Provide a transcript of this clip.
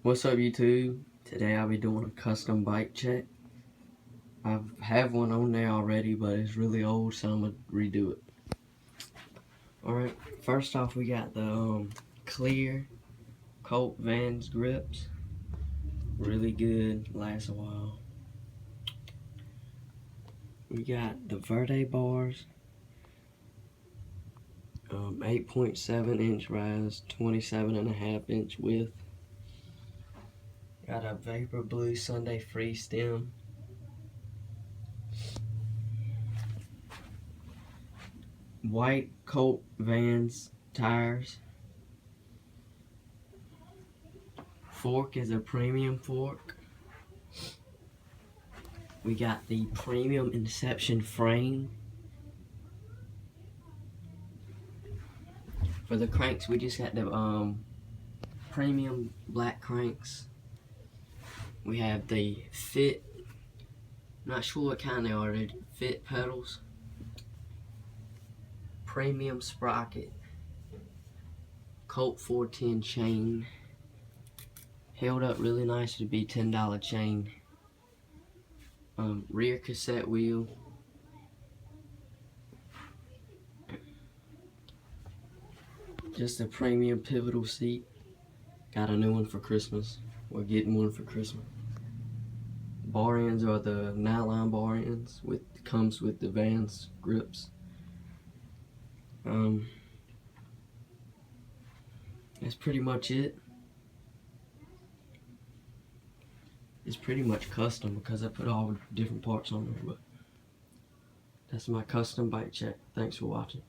What's up YouTube? Today I'll be doing a custom bike check. I have one on there already, but it's really old, so I'm going to redo it. Alright, first off we got the clear Colt Vans grips. Really good, lasts a while. We got the Verde bars. 8.7 inch rise, 27.5 inch width. Got a Vapor Blue Sunday free stem. White Colt Vans tires. Fork is a premium fork. We got the premium Inception frame. For the cranks, we just got the premium black cranks. We have the Fit, not sure what kind they are, they're Fit pedals. Premium sprocket. Colt 410 chain. Held up really nice to be $10 chain. Rear cassette wheel. Just a premium pivotal seat. Got a new one for Christmas. We're getting one for Christmas. Bar ends are the nylon bar ends. Comes with the Vans grips. That's pretty much it. It's pretty much custom because I put all different parts on there, but that's my custom bike check. Thanks for watching.